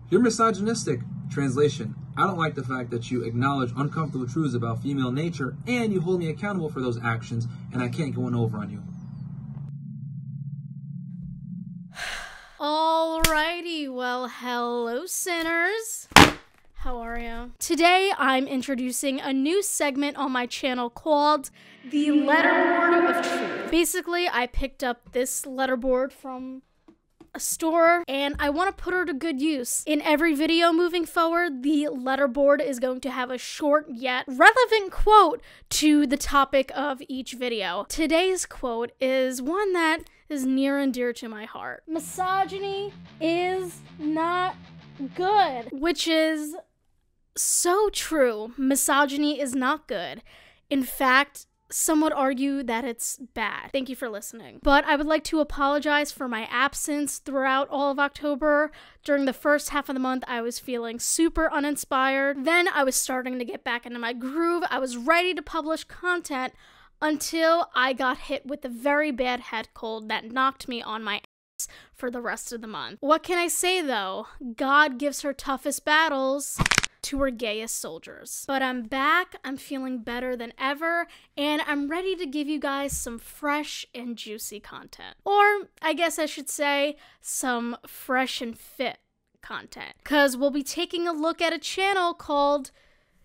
You're misogynistic. Translation: I don't like the fact that you acknowledge uncomfortable truths about female nature and you hold me accountable for those actions, and I can't go one over on you. Alrighty, well, hello sinners. How are you? Today I'm introducing a new segment on my channel called The Letterboard of Truth. Basically, I picked up this letterboard from a store and I want to put her to good use. In every video moving forward, the letterboard is going to have a short yet relevant quote to the topic of each video. Today's quote is one that is near and dear to my heart. Misogyny is not good, which is so true. Misogyny is not good. In fact, some would argue that it's bad. Thank you for listening. But I would like to apologize for my absence throughout all of October. During the first half of the month, I was feeling super uninspired. Then I was starting to get back into my groove. I was ready to publish content until I got hit with a very bad head cold that knocked me on my ass for the rest of the month. What can I say though? God gives her toughest battles to her gayest soldiers. But I'm back, I'm feeling better than ever, and I'm ready to give you guys some fresh and juicy content. Or, I guess I should say, some fresh and fit content. Because we'll be taking a look at a channel called,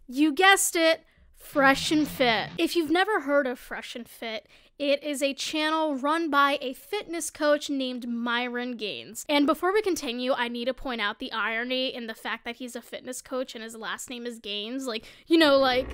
you guessed it, Fresh and Fit. If you've never heard of Fresh and Fit, it is a channel run by a fitness coach named Myron Gaines. And before we continue, I need to point out the irony in the fact that he's a fitness coach and his last name is Gaines. Like, you know, like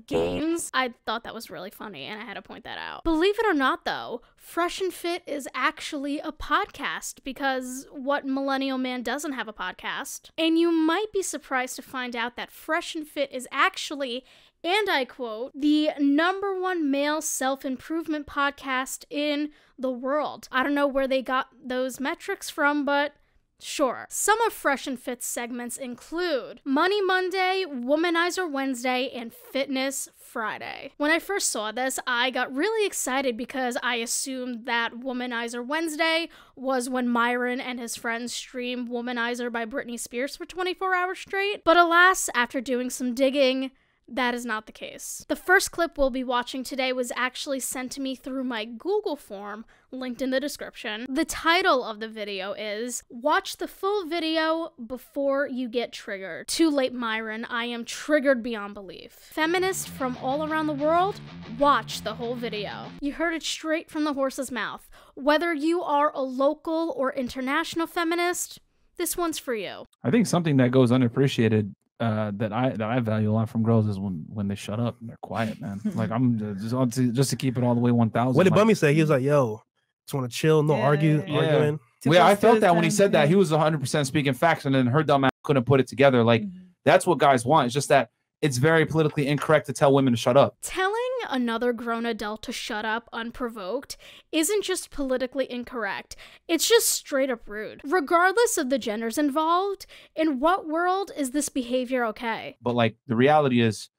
Gaines. I thought that was really funny and I had to point that out. Believe it or not though, Fresh and Fit is actually a podcast because what millennial man doesn't have a podcast? And you might be surprised to find out that Fresh and Fit is actually, and I quote, the #1 male self-improvement podcast in the world. I don't know where they got those metrics from, but sure. Some of Fresh and Fit's segments include Money Monday, Womanizer Wednesday, and Fitness Friday. When I first saw this, I got really excited because I assumed that Womanizer Wednesday was when Myron and his friends streamed Womanizer by Britney Spears for 24 hours straight. But alas, after doing some digging, that is not the case. The first clip we'll be watching today was actually sent to me through my Google form, linked in the description. The title of the video is, Watch the full video before you get triggered. Too late, Myron, I am triggered beyond belief. Feminists from all around the world, watch the whole video. You heard it straight from the horse's mouth. Whether you are a local or international feminist, this one's for you. I think something that goes unappreciated that I value a lot from girls is when they shut up and they're quiet, man. Like I'm just to keep it all the way 1,000. What did Bummy say? He was like, "Yo, just want to chill, no arguing." Yeah, I felt that when he said that. He was 100% speaking facts, and then her dumb ass couldn't put it together. Like that's what guys want. It's just that it's very politically incorrect to tell women to shut up. Telling another grown adult to shut up unprovoked isn't just politically incorrect, it's just straight up rude. Regardless of the genders involved, in what world is this behavior okay? But like the reality is,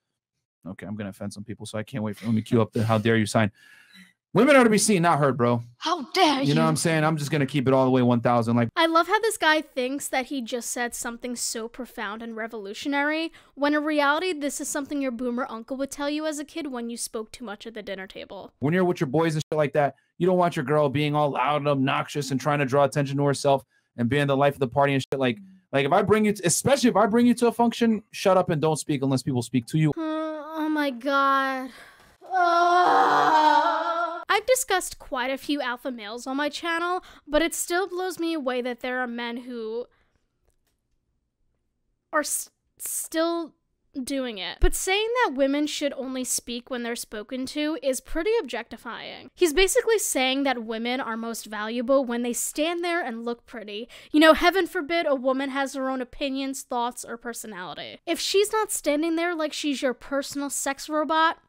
okay, I'm gonna offend some people, so I can't wait for let me cue up the how dare you sign. Women are to be seen, not heard, bro. How dare you? You know what I'm saying? I'm just going to keep it all the way 1,000. Like, I love how this guy thinks that he just said something so profound and revolutionary, when in reality, this is something your boomer uncle would tell you as a kid when you spoke too much at the dinner table. When you're with your boys and shit like that, you don't want your girl being all loud and obnoxious and trying to draw attention to herself and being the life of the party and shit. Like if I bring you, especially if I bring you to a function, shut up and don't speak unless people speak to you. Oh my God. I've discussed quite a few alpha males on my channel, but it still blows me away that there are men who are still doing it. But saying that women should only speak when they're spoken to is pretty objectifying. He's basically saying that women are most valuable when they stand there and look pretty. You know, heaven forbid a woman has her own opinions, thoughts, or personality. If she's not standing there like she's your personal sex robot,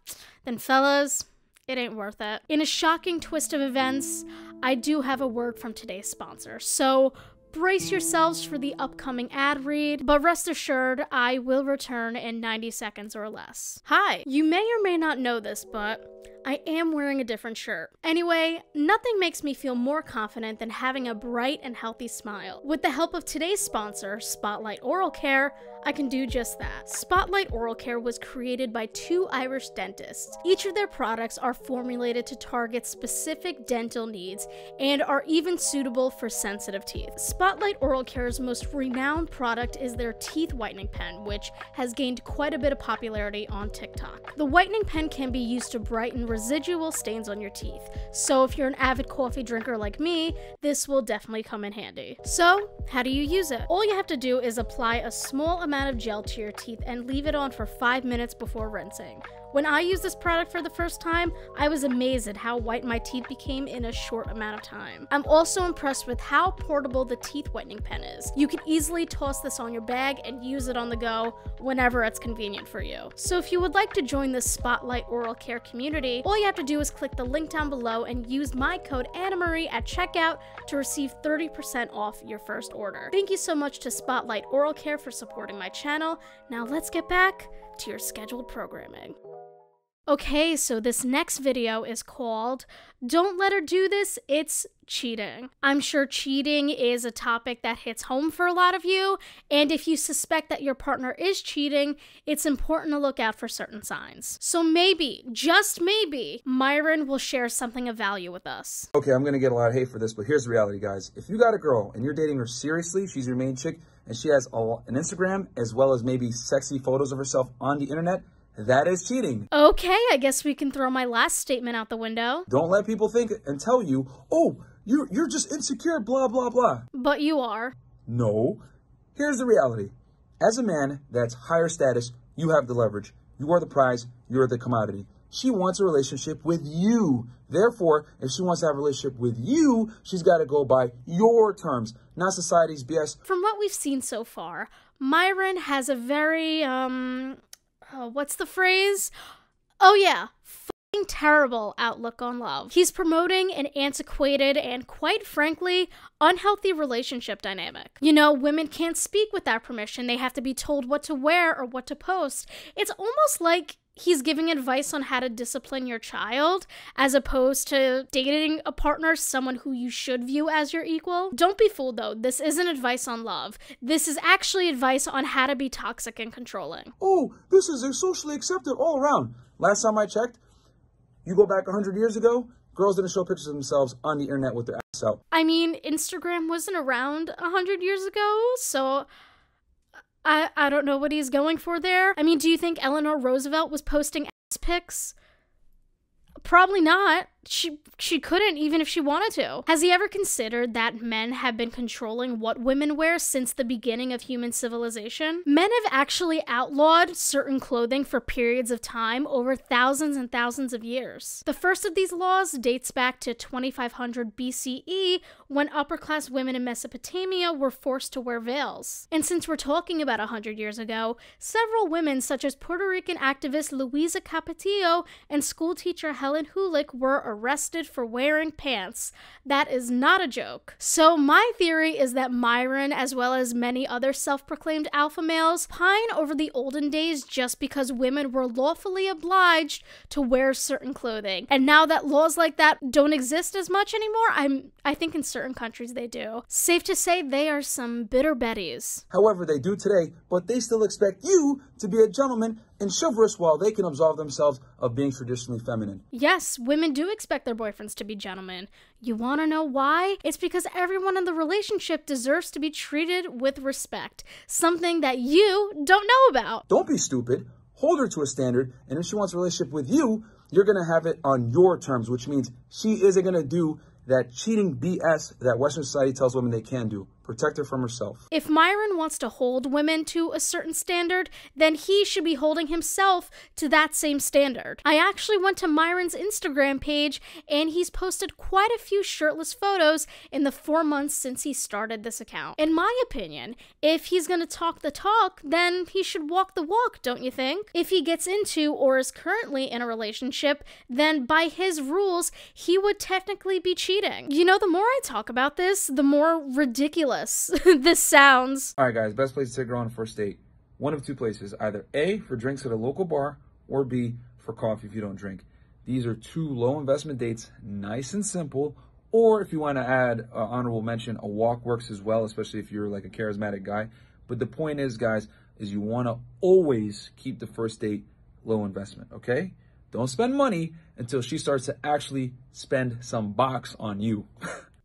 then fellas, it ain't worth it. In a shocking twist of events, I do have a word from today's sponsor, so brace yourselves for the upcoming ad read, but rest assured, I will return in 90 seconds or less. Hi, you may or may not know this, but I am wearing a different shirt. Anyway, nothing makes me feel more confident than having a bright and healthy smile. With the help of today's sponsor, Spotlight Oral Care, I can do just that. Spotlight Oral Care was created by 2 Irish dentists. Each of their products are formulated to target specific dental needs and are even suitable for sensitive teeth. Spotlight Oral Care's most renowned product is their teeth whitening pen, which has gained quite a bit of popularity on TikTok. The whitening pen can be used to brighten residual stains on your teeth, so if you're an avid coffee drinker like me, this will definitely come in handy. So, how do you use it? All you have to do is apply a small amount of gel to your teeth and leave it on for 5 minutes before rinsing. When I used this product for the first time, I was amazed at how white my teeth became in a short amount of time. I'm also impressed with how portable the teeth whitening pen is. You can easily toss this on your bag and use it on the go whenever it's convenient for you. So if you would like to join the Spotlight Oral Care community, all you have to do is click the link down below and use my code ANNAMARIE at checkout to receive 30% off your first order. Thank you so much to Spotlight Oral Care for supporting my channel. Now let's get back to your scheduled programming. Okay, so this next video is called Don't Let Her Do This, It's Cheating. I'm sure cheating is a topic that hits home for a lot of you, and if you suspect that your partner is cheating, it's important to look out for certain signs. So maybe, just maybe, Myron will share something of value with us. Okay, I'm gonna get a lot of hate for this, but here's the reality, guys. If you got a girl and you're dating her seriously, she's your main chick, and she has an Instagram as well as maybe sexy photos of herself on the internet, that is cheating. Okay, I guess we can throw my last statement out the window. Don't let people think and tell you, oh, you're just insecure, blah, blah, blah. But you are. No. Here's the reality. As a man that's higher status, you have the leverage. You are the prize. You're the commodity. She wants a relationship with you. Therefore, if she wants to have a relationship with you, she's got to go by your terms, not society's BS. From what we've seen so far, Myron has a very, what's the phrase? Oh yeah, fucking terrible outlook on love. He's promoting an antiquated and, quite frankly, unhealthy relationship dynamic. You know, women can't speak without permission. They have to be told what to wear or what to post. It's almost like he's giving advice on how to discipline your child, as opposed to dating a partner, someone who you should view as your equal. Don't be fooled though, this isn't advice on love. This is actually advice on how to be toxic and controlling. Oh, this is socially accepted all around. Last time I checked, you go back 100 years ago, girls didn't show pictures of themselves on the internet with their ass out. I mean, Instagram wasn't around 100 years ago, so I don't know what he's going for there. I mean, do you think Eleanor Roosevelt was posting ass pics? Probably not. She couldn't, even if she wanted to. Has he ever considered that men have been controlling what women wear since the beginning of human civilization? Men have actually outlawed certain clothing for periods of time over thousands and thousands of years. The first of these laws dates back to 2500 BCE, when upper-class women in Mesopotamia were forced to wear veils. And since we're talking about 100 years ago, several women such as Puerto Rican activist Luisa Capetillo and schoolteacher Helen Hulick were arrested for wearing pants. That is not a joke. So my theory is that Myron, as well as many other self-proclaimed alpha males, pine over the olden days just because women were lawfully obliged to wear certain clothing. And now that laws like that don't exist as much anymore, I think in certain countries they do. Safe to say they are some bitter betties. However, they do today, but they still expect you to be a gentleman and chivalrous while they can absolve themselves of being traditionally feminine. Yes, women do expect their boyfriends to be gentlemen. You want to know why? It's because everyone in the relationship deserves to be treated with respect, something that you don't know about. Don't be stupid. Hold her to a standard, and if she wants a relationship with you, you're going to have it on your terms, which means she isn't going to do that cheating BS that Western society tells women they can do. Protect her from herself. If Myron wants to hold women to a certain standard, then he should be holding himself to that same standard. I actually went to Myron's Instagram page, and he's posted quite a few shirtless photos in the 4 months since he started this account. In my opinion, if he's gonna talk the talk, then he should walk the walk, don't you think? If he gets into or is currently in a relationship, then by his rules, he would technically be cheating. You know, the more I talk about this, the more ridiculous this sounds. All right, guys, best place to take a girl on a first date. One of two places, either A, for drinks at a local bar, or B, for coffee if you don't drink. These are 2 low investment dates, nice and simple. Or if you want to add honorable mention, a walk works as well, especially if you're like a charismatic guy. But the point is, guys, is you want to always keep the first date low investment, okay? Don't spend money until she starts to actually spend some bucks on you.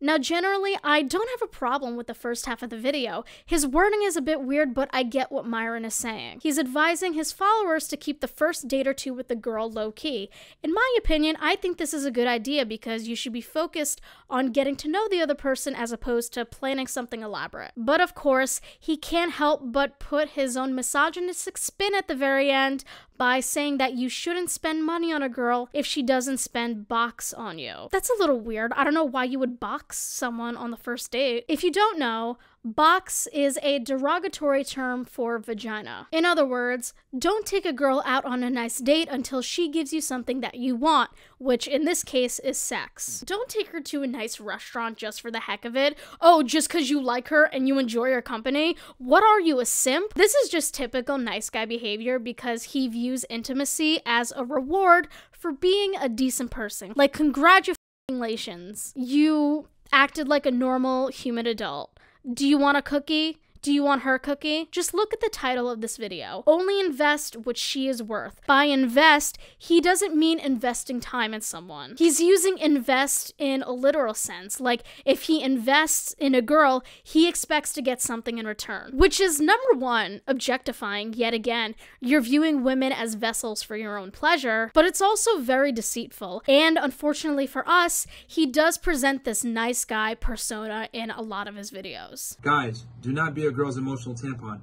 Now, generally, I don't have a problem with the first half of the video. His wording is a bit weird, but I get what Myron is saying. He's advising his followers to keep the first date or 2 with the girl low-key. In my opinion, I think this is a good idea because you should be focused on getting to know the other person as opposed to planning something elaborate. But of course, he can't help but put his own misogynistic spin at the very end by saying that you shouldn't spend money on a girl if she doesn't spend box on you. That's a little weird. I don't know why you would box someone on the first date. If you don't know, box is a derogatory term for vagina. In other words, don't take a girl out on a nice date until she gives you something that you want, which in this case is sex. Don't take her to a nice restaurant just for the heck of it. Oh, just because you like her and you enjoy her company? What are you, a simp? This is just typical nice guy behavior because he views intimacy as a reward for being a decent person. Like, congratulations. You acted like a normal human adult. Do you want a cookie? Do you want her cookie? Just look at the title of this video. Only invest what she is worth. By invest, he doesn't mean investing time in someone. He's using invest in a literal sense. Like, if he invests in a girl, he expects to get something in return. Which is, number 1, objectifying yet again. You're viewing women as vessels for your own pleasure, but it's also very deceitful. And unfortunately for us, he does present this nice guy persona in a lot of his videos. Guys, do not be a girl's emotional tampon.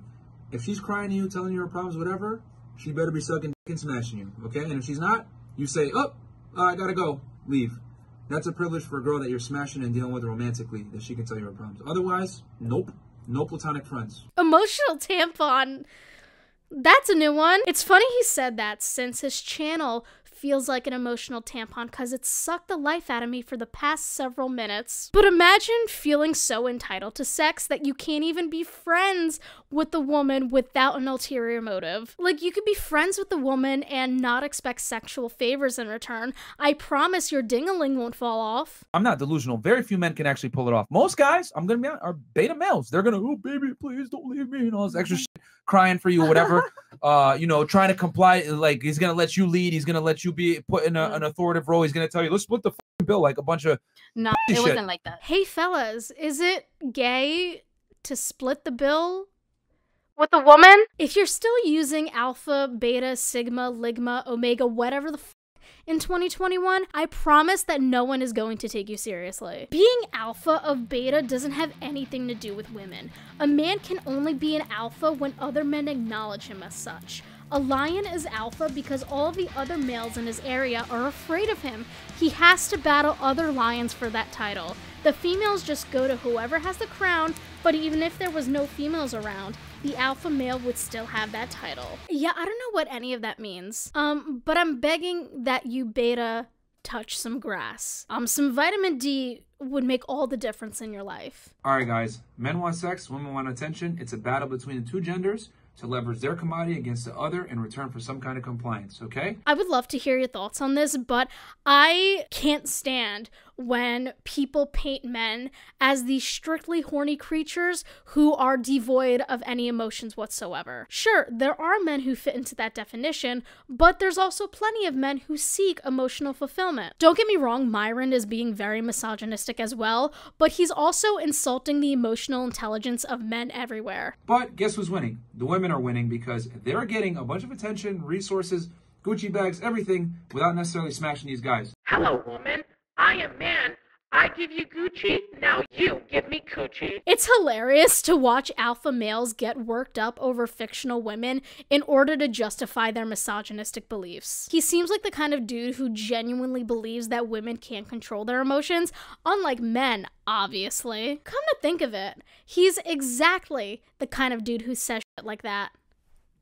If she's crying to you, telling you her problems, whatever, she better be sucking dick and smashing you, okay? And if she's not, you say, oh, I gotta go, leave. That's a privilege for a girl that you're smashing and dealing with romantically, that she can tell you her problems. Otherwise, nope. No platonic friends. Emotional tampon. That's a new one. It's funny he said that since his channel feels like an emotional tampon because it sucked the life out of me for the past several minutes. But imagine feeling so entitled to sex that you can't even be friends with the woman without an ulterior motive. Like, you could be friends with the woman and not expect sexual favors in return. I promise your ding-a-ling won't fall off. I'm not delusional. Very few men can actually pull it off. Most guys, I'm gonna be honest, are beta males. They're gonna, oh baby, please don't leave me, and all this extra shit, crying for you, whatever. You know, trying to comply. Like, he's gonna let you lead. He's gonna let you be put in an authoritative role. He's gonna tell you, let's split the bill, like a bunch of no, it shit. wasn't like that. Hey fellas, is it gay to split the bill with a woman? If you're still using alpha, beta, sigma, ligma, omega, whatever the in 2021, I promise that no one is going to take you seriously. Being alpha of beta doesn't have anything to do with women. A man can only be an alpha when other men acknowledge him as such. A lion is alpha because all the other males in his area are afraid of him. He has to battle other lions for that title. The females just go to whoever has the crown, but even if there was no females around, the alpha male would still have that title. Yeah, I don't know what any of that means. But I'm begging that you beta touch some grass. Some vitamin D would make all the difference in your life. All right, guys. Men want sex, women want attention. It's a battle between the 2 genders to leverage their commodity against the other in return for some kind of compliance, okay? I would love to hear your thoughts on this, but I can't stand when people paint men as these strictly horny creatures who are devoid of any emotions whatsoever. Sure, there are men who fit into that definition, but there's also plenty of men who seek emotional fulfillment. Don't get me wrong, Myron is being very misogynistic as well, but he's also insulting the emotional intelligence of men everywhere. But guess who's winning? The women are winning because they're getting a bunch of attention, resources, Gucci bags, everything, without necessarily smashing these guys. Hello, woman. I am man. I give you Gucci, now you give me coochie. It's hilarious to watch alpha males get worked up over fictional women in order to justify their misogynistic beliefs. He seems like the kind of dude who genuinely believes that women can't control their emotions, unlike men, obviously. Come to think of it, he's exactly the kind of dude who says shit like that.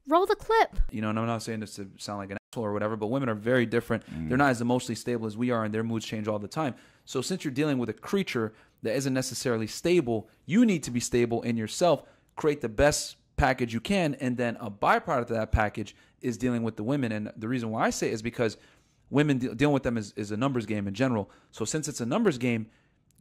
Roll the clip. You know, and I'm not saying this to sound like an asshole or whatever, but women are very different. They're not as emotionally stable as we are, and their moods change all the time. So since you're dealing with a creature that isn't necessarily stable, you need to be stable in yourself, create the best package you can, and then a byproduct of that package is dealing with the women. And the reason why I say it is because women dealing with them is a numbers game in general. So since it's a numbers game,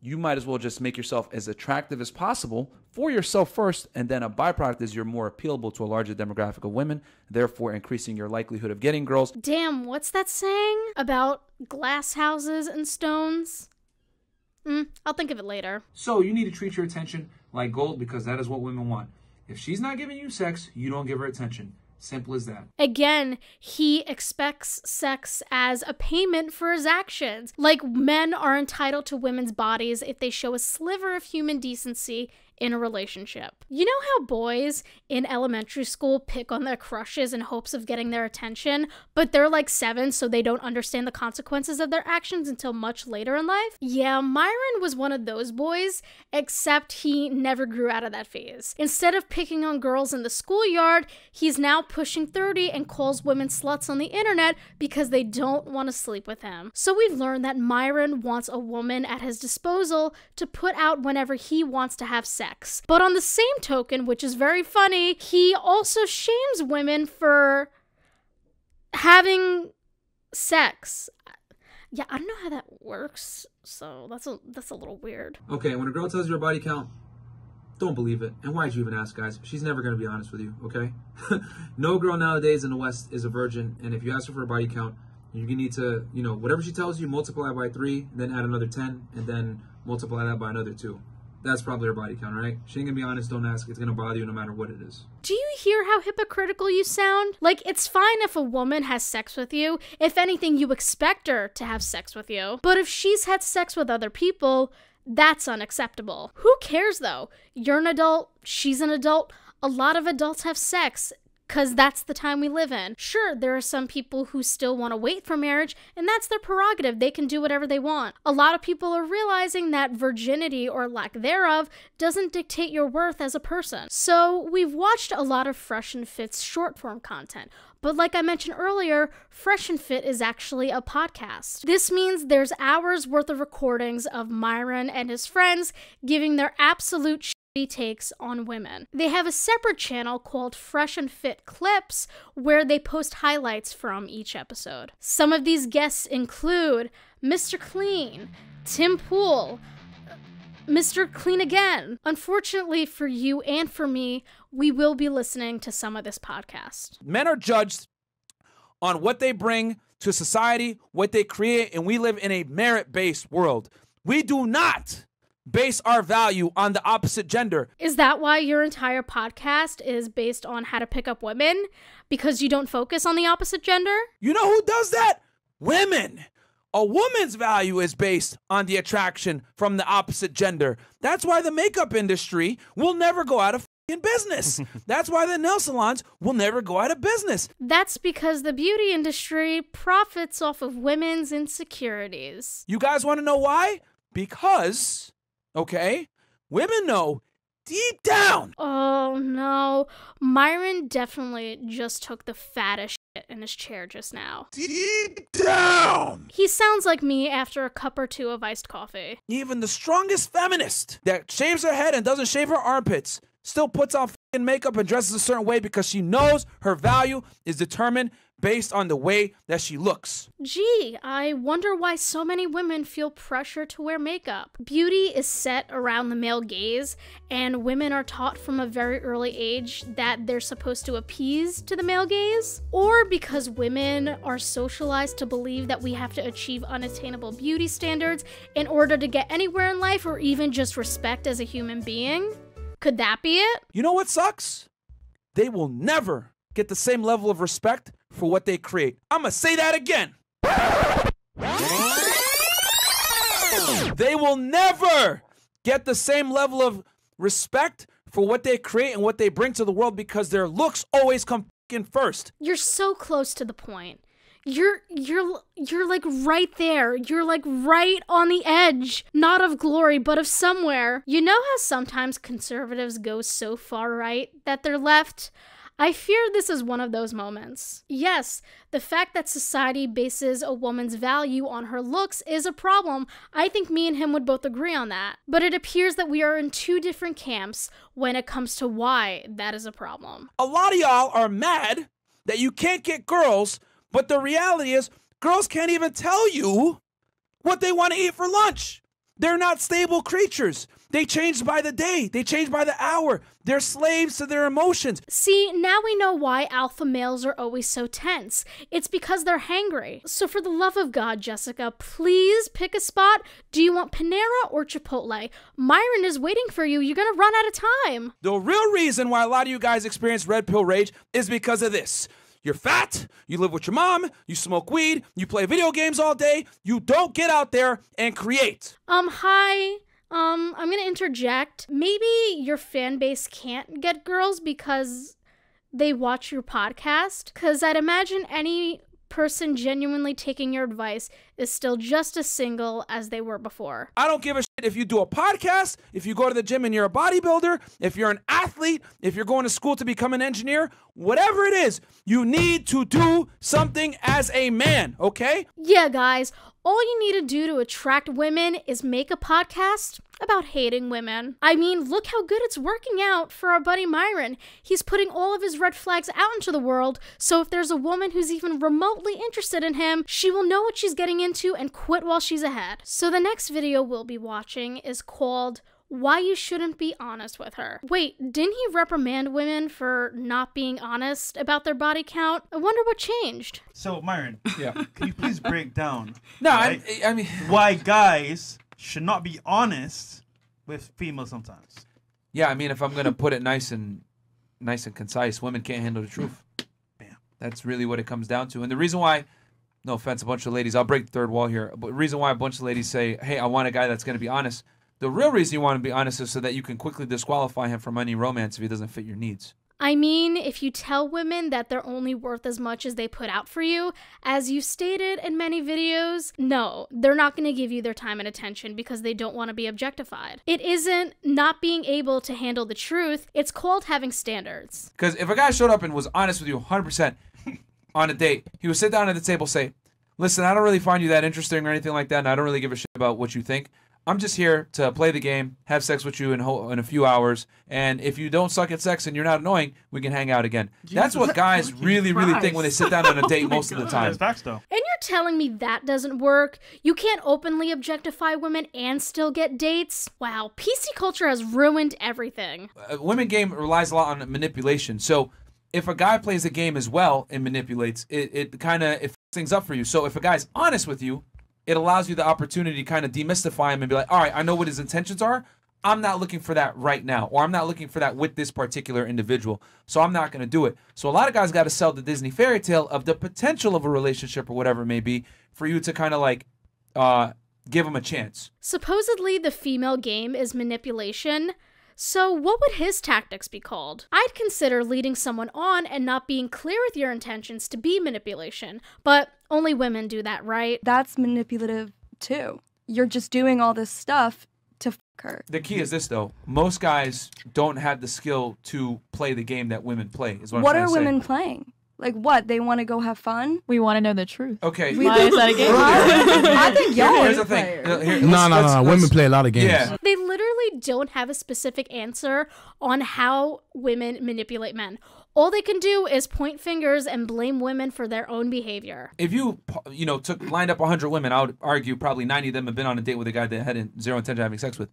you might as well just make yourself as attractive as possible for yourself first, and then a byproduct is you're more appealable to a larger demographic of women, therefore increasing your likelihood of getting girls. Damn, what's that saying about glass houses and stones? I'll think of it later. So you need to treat your attention like gold, because that is what women want. If she's not giving you sex, you don't give her attention. Simple as that. Again, he expects sex as a payment for his actions. Like men are entitled to women's bodies if they show a sliver of human decency in a relationship. You know how boys in elementary school pick on their crushes in hopes of getting their attention, but they're like 7, so they don't understand the consequences of their actions until much later in life? Yeah, Myron was one of those boys, except he never grew out of that phase. Instead of picking on girls in the schoolyard, he's now pushing 30 and calls women sluts on the internet because they don't want to sleep with him. So we've learned that Myron wants a woman at his disposal to put out whenever he wants to have sex. But on the same token, which is very funny, he also shames women for having sex. Yeah, I don't know how that works, so that's a little weird. Okay, when a girl tells you her body count, don't believe it. And why'd you even ask, guys? She's never going to be honest with you, okay? No girl nowadays in the West is a virgin, and if you ask her for a body count, you need to, whatever she tells you, multiply by 3, then add another 10, and then multiply that by another 2. That's probably her body count, all right? She ain't gonna be honest, don't ask. It's gonna bother you no matter what it is. Do you hear how hypocritical you sound? Like, it's fine if a woman has sex with you. If anything, you expect her to have sex with you. But if she's had sex with other people, that's unacceptable. Who cares, though? You're an adult, she's an adult. A lot of adults have sex, because that's the time we live in. Sure, there are some people who still want to wait for marriage, and that's their prerogative. They can do whatever they want. A lot of people are realizing that virginity, or lack thereof, doesn't dictate your worth as a person. So we've watched a lot of Fresh and Fit's short-form content. But like I mentioned earlier, Fresh and Fit is actually a podcast. This means there's hours worth of recordings of Myron and his friends giving their absolute takes on women. They have a separate channel called Fresh and Fit Clips where they post highlights from each episode. Some of these guests include Mr. Clean, Tim Pool, Mr. Clean Again. Unfortunately for you and for me, we will be listening to some of this podcast. Men are judged on what they bring to society, what they create, and we live in a merit-based world. We do not base our value on the opposite gender. Is that why your entire podcast is based on how to pick up women? Because you don't focus on the opposite gender? You know who does that? Women. A woman's value is based on the attraction from the opposite gender. That's why the makeup industry will never go out of business. That's why the nail salons will never go out of business. That's because the beauty industry profits off of women's insecurities. You guys want to know why? Because, okay, women know deep down. Oh no, Myron definitely just took the fattest shit in his chair just now. Deep down. He sounds like me after a cup or 2 of iced coffee. Even the strongest feminist that shaves her head and doesn't shave her armpits still puts on f***ing makeup and dresses a certain way because she knows her value is determined based on the way that she looks. Gee, I wonder why so many women feel pressure to wear makeup. Beauty is set around the male gaze, and women are taught from a very early age that they're supposed to appease to the male gaze, or because women are socialized to believe that we have to achieve unattainable beauty standards in order to get anywhere in life or even just respect as a human being. Could that be it? You know what sucks? They will never get the same level of respect for what they create. I'm gonna say that again. They will never get the same level of respect for what they create and what they bring to the world because their looks always come f***ing first. You're so close to the point. You're like right there. You're like right on the edge, not of glory, but of somewhere. You know how sometimes conservatives go so far right that they're left? I fear this is one of those moments. Yes, the fact that society bases a woman's value on her looks is a problem. I think me and him would both agree on that. But it appears that we are in 2 different camps when it comes to why that is a problem. A lot of y'all are mad that you can't get girls, but the reality is Girls can't even tell you what they want to eat for lunch. They're not stable creatures. They change by the day. They change by the hour. They're slaves to their emotions. See, now we know why alpha males are always so tense. It's because they're hangry. So for the love of God, Jessica, please pick a spot. Do you want Panera or Chipotle? Myron is waiting for you. You're gonna run out of time. The real reason why a lot of you guys experience red pill rage is because of this. You're fat, you live with your mom, you smoke weed, you play video games all day, you don't get out there and create. Hi. I'm gonna interject. Maybe your fan base can't get girls because they watch your podcast? Because I'd imagine any person genuinely taking your advice is still just as single as they were before. I don't give a shit if you do a podcast, if you go to the gym and you're a bodybuilder, if you're an athlete, if you're going to school to become an engineer, whatever it is, you need to do something as a man, okay? Yeah, guys, all you need to do to attract women is make a podcast about hating women. I mean, look how good it's working out for our buddy Myron. He's putting all of his red flags out into the world, so if there's a woman who's even remotely interested in him, she will know what she's getting into and quit while she's ahead. So the next video we'll be watching is called Why You Shouldn't Be Honest with Her. Wait, didn't he reprimand women for not being honest about their body count? I wonder what changed. So, Myron, Yeah. can you please break down No, right, I mean, why guys should not be honest with females sometimes? yeah, I mean, if I'm gonna put it nice and concise, women can't handle the truth. Bam. That's really what it comes down to. And the reason why, no offense, a bunch of ladies, I'll break the third wall here, but the reason why a bunch of ladies say, hey, I want a guy that's gonna be honest, the real reason you want to be honest is so that you can quickly disqualify him from any romance if he doesn't fit your needs. I mean, if you tell women that they're only worth as much as they put out for you, as you stated in many videos, no, they're not going to give you their time and attention because they don't want to be objectified. It isn't not being able to handle the truth, it's called having standards. Because if a guy showed up and was honest with you 100% on a date, he would sit down at the table and say, listen, I don't really find you that interesting or anything like that, and I don't really give a shit about what you think. I'm just here to play the game, have sex with you in a few hours, and if you don't suck at sex and you're not annoying, we can hang out again. That's what guys really think when they sit down on a date most of the time. That's facts, though. And you're telling me that doesn't work? You can't openly objectify women and still get dates? Wow, PC culture has ruined everything. Women game relies a lot on manipulation. So if a guy plays the game as well and manipulates, it kind of fucks things up for you. So if a guy's honest with you, it allows you the opportunity to kind of demystify him and be like, all right, I know what his intentions are. I'm not looking for that right now, or I'm not looking for that with this particular individual, so I'm not going to do it. So a lot of guys got to sell the Disney fairy tale of the potential of a relationship or whatever it may be for you to kind of like give them a chance. Supposedly the female game is manipulation. So what would his tactics be called? I'd consider leading someone on and not being clear with your intentions to be manipulation, but only women do that, right? That's manipulative too. You're just doing all this stuff to f her. The key is this, though. Most guys don't have the skill to play the game that women play, is what I'm What trying are to say. women playing? Like what? They want to go have fun? We want to know the truth. Okay. Why is that a game? I think y'all Here's are the thing. players. No. Women play a lot of games. Yeah. They literally don't have a specific answer on how women manipulate men. All they can do is point fingers and blame women for their own behavior. If you lined up 100 women, I would argue probably 90 of them have been on a date with a guy that had zero intention of having sex with.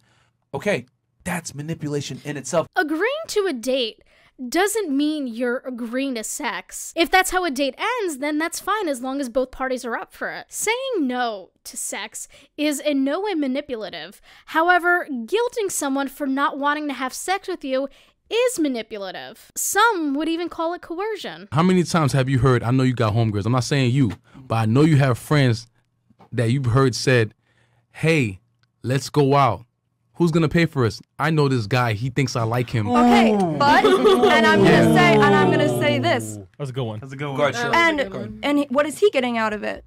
Okay, that's manipulation in itself. Agreeing to a date doesn't mean you're agreeing to sex. If that's how a date ends, then that's fine as long as both parties are up for it. Saying no to sex is in no way manipulative. However, guilting someone for not wanting to have sex with you is manipulative. Some would even call it coercion. How many times have you heard, I know you got homegirls, I'm not saying you, but I know you have friends that you've heard said, hey, let's go out. Who's gonna pay for us? I know this guy, he thinks I like him. Okay, but and I'm gonna say this. That's a good one. That's a good one. Go ahead, Shirley. And what is he getting out of it?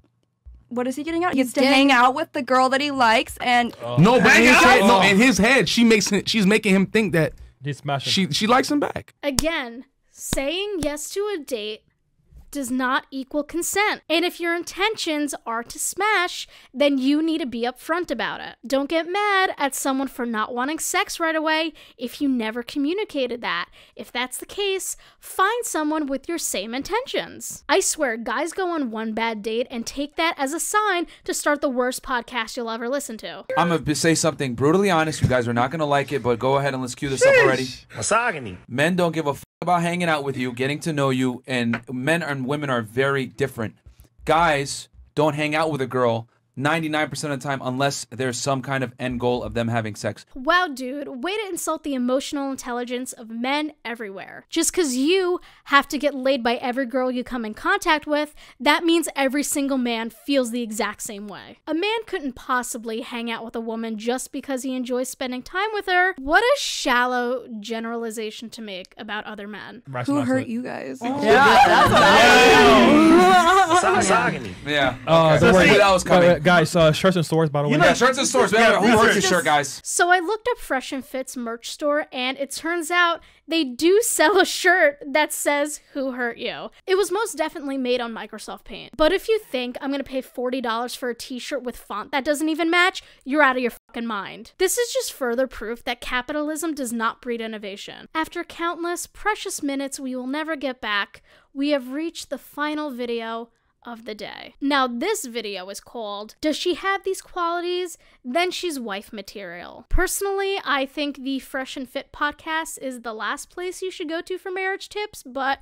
What is he getting out? He gets to hang out with the girl that he likes, and No, but in his head, she's making him think that He's smashing. she likes him back. Again, saying yes to a date does not equal consent. And if your intentions are to smash, then you need to be upfront about it. Don't get mad at someone for not wanting sex right away if you never communicated that. If that's the case, find someone with your same intentions. I swear, guys go on one bad date and take that as a sign to start the worst podcast you'll ever listen to. I'm going to say something brutally honest. You guys are not going to like it, but go ahead and let's cue this up already. Misogyny. Men don't give a f about hanging out with you, getting to know you, and men and women are very different. Guys don't hang out with a girl 99% of the time unless there's some kind of end goal of them having sex. Wow, dude, way to insult the emotional intelligence of men everywhere. Just because you have to get laid by every girl you come in contact with, that means every single man feels the exact same way. A man couldn't possibly hang out with a woman just because he enjoys spending time with her. What a shallow generalization to make about other men. Who hurt you guys? Misogyny. Yeah. Don't worry. That was coming. Guys, shirts and stores, by the way. Yeah, shirts and stores. Who hurts your shirt, guys? So I looked up Fresh and Fit's merch store, and it turns out they do sell a shirt that says "Who Hurt You." It was most definitely made on Microsoft Paint. But if you think I'm gonna pay $40 for a t-shirt with font that doesn't even match, you're out of your fucking mind. This is just further proof that capitalism does not breed innovation. After countless precious minutes we will never get back, we have reached the final video of the day. Now this video is called "Does She Have These Qualities? Then She's Wife Material." Personally, I think the Fresh and Fit podcast is the last place you should go to for marriage tips, but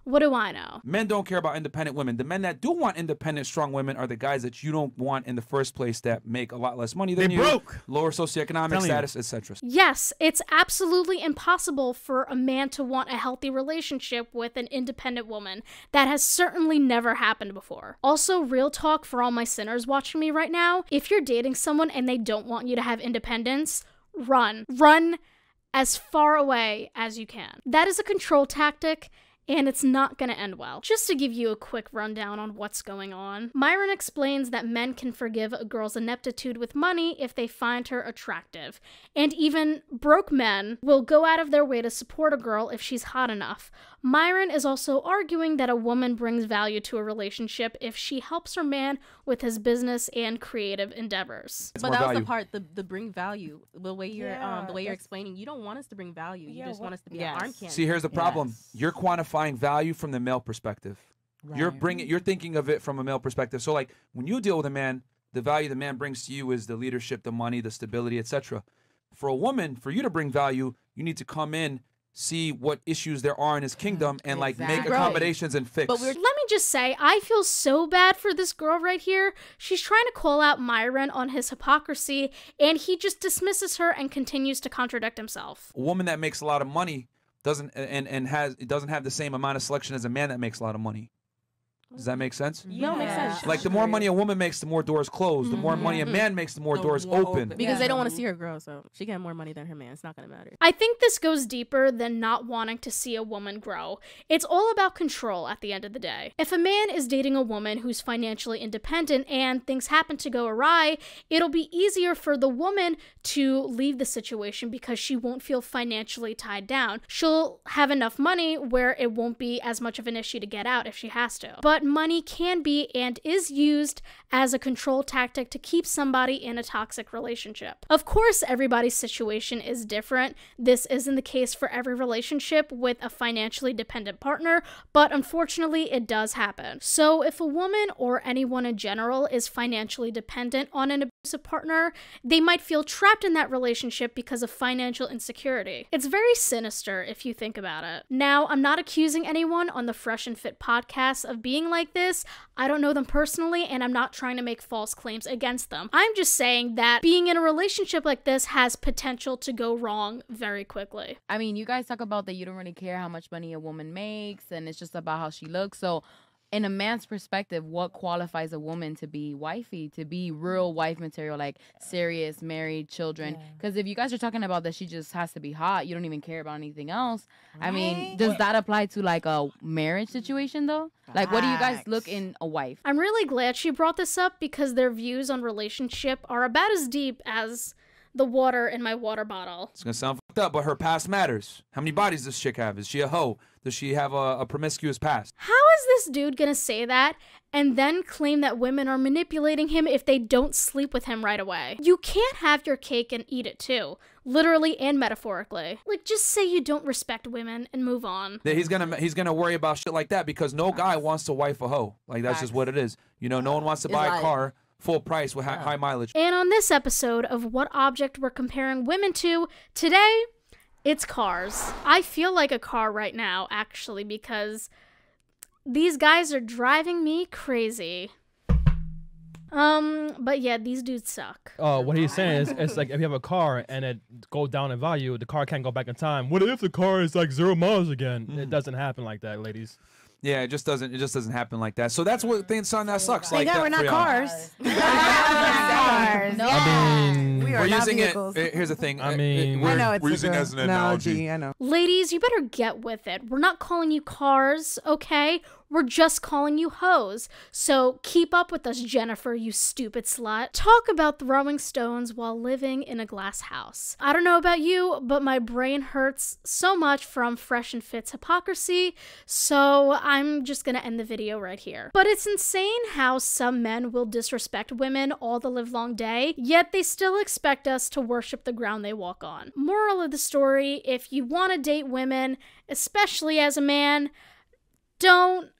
what do I know? Men don't care about independent women. The men that do want independent, strong women are the guys that you don't want in the first place, that make a lot less money than you, broke, lower socioeconomic status, etc. Yes, it's absolutely impossible for a man to want a healthy relationship with an independent woman. That has certainly never happened before. Also, real talk for all my sinners watching me right now, if you're dating someone and they don't want you to have independence, run. Run as far away as you can. That is a control tactic, and it's not gonna end well. Just to give you a quick rundown on what's going on, Myron explains that men can forgive a girl's ineptitude with money if they find her attractive, and even broke men will go out of their way to support a girl if she's hot enough. Myron is also arguing that a woman brings value to a relationship if she helps her man with his business and creative endeavors. But that was the part, the bring value. The way you're explaining, you don't want us to bring value. You just want us to be an arm candy. See, here's the problem. You're quantifying value from the male perspective. Right. You're thinking of it from a male perspective. So like when you deal with a man, the value the man brings to you is the leadership, the money, the stability, etc. For a woman, for you to bring value, you need to come in, see what issues there are in his kingdom, and like make accommodations and fix. But let me just say, I feel so bad for this girl right here. She's trying to call out Myron on his hypocrisy, and he just dismisses her and continues to contradict himself. A woman that makes a lot of money doesn't have the same amount of selection as a man that makes a lot of money. Does that make sense? No, it makes sense. Like the more money a woman makes, the more doors close. The more money a man makes, the more doors open. Because they don't want to see her grow, so she can have more money than her man. It's not going to matter. I think this goes deeper than not wanting to see a woman grow. It's all about control at the end of the day. If a man is dating a woman who's financially independent and things happen to go awry, it'll be easier for the woman to leave the situation because she won't feel financially tied down. She'll have enough money where it won't be as much of an issue to get out if she has to. But money can be and is used as a control tactic to keep somebody in a toxic relationship. Of course, everybody's situation is different. This isn't the case for every relationship with a financially dependent partner, but unfortunately, it does happen. So if a woman or anyone in general is financially dependent on an abusive partner, they might feel trapped in that relationship because of financial insecurity. It's very sinister if you think about it. Now, I'm not accusing anyone on the Fresh and Fit podcast of being like this. I don't know them personally, and I'm not trying to make false claims against them. I'm just saying that being in a relationship like this has potential to go wrong very quickly. I mean, you guys talk about that you don't really care how much money a woman makes, and it's just about how she looks. So in a man's perspective, what qualifies a woman to be wifey, to be real wife material, like serious, married, children? Because if you guys are talking about that she just has to be hot, you don't even care about anything else. Right. I mean, does that apply to like a marriage situation though? Like, what do you guys look in a wife? I'm really glad she brought this up because their views on relationship are about as deep as the water in my water bottle. It's gonna sound fucked up, but her past matters. How many bodies does this chick have? Is she a hoe? Does she have a promiscuous past? How is this dude gonna say that and then claim that women are manipulating him if they don't sleep with him right away? You can't have your cake and eat it too, literally and metaphorically. Like, just say you don't respect women and move on. That he's gonna worry about shit like that because no guy wants to wife a hoe. Like, that's just what it is. You know, no one wants to buy a car full price with high mileage. And on this episode of What Object We're Comparing Women To, today, it's cars. I feel like a car right now, actually, because these guys are driving me crazy. But yeah, these dudes suck. What he's saying is, it's like if you have a car and it goes down in value, the car can't go back in time. What if the car is like 0 miles again? It doesn't happen like that, ladies. Yeah, it just doesn't happen like that. So that's what something that sucks. Like we're not cars. No. I mean, We are we're not using vehicles. Here's the thing. I mean, I know it's we're using it as an analogy. I know. Ladies, you better get with it. We're not calling you cars, okay? We're just calling you hoes. So keep up with us, Jennifer, you stupid slut. Talk about throwing stones while living in a glass house. I don't know about you, but my brain hurts so much from Fresh and Fit's hypocrisy, so I'm just gonna end the video right here. But it's insane how some men will disrespect women all the livelong day, yet they still expect us to worship the ground they walk on. Moral of the story, if you want to date women, especially as a man, don't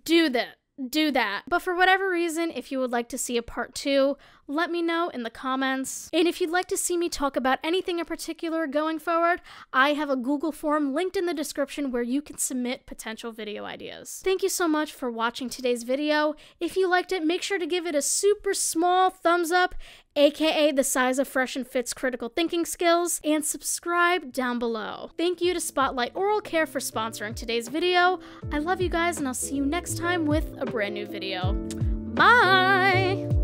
do that. But for whatever reason, if you would like to see a part 2, let me know in the comments. And if you'd like to see me talk about anything in particular going forward, I have a Google form linked in the description where you can submit potential video ideas. Thank you so much for watching today's video. If you liked it, make sure to give it a super small thumbs up, aka the size of Fresh and Fit's critical thinking skills, and subscribe down below. Thank you to Spotlight Oral Care for sponsoring today's video. I love you guys, and I'll see you next time with a brand new video. Bye!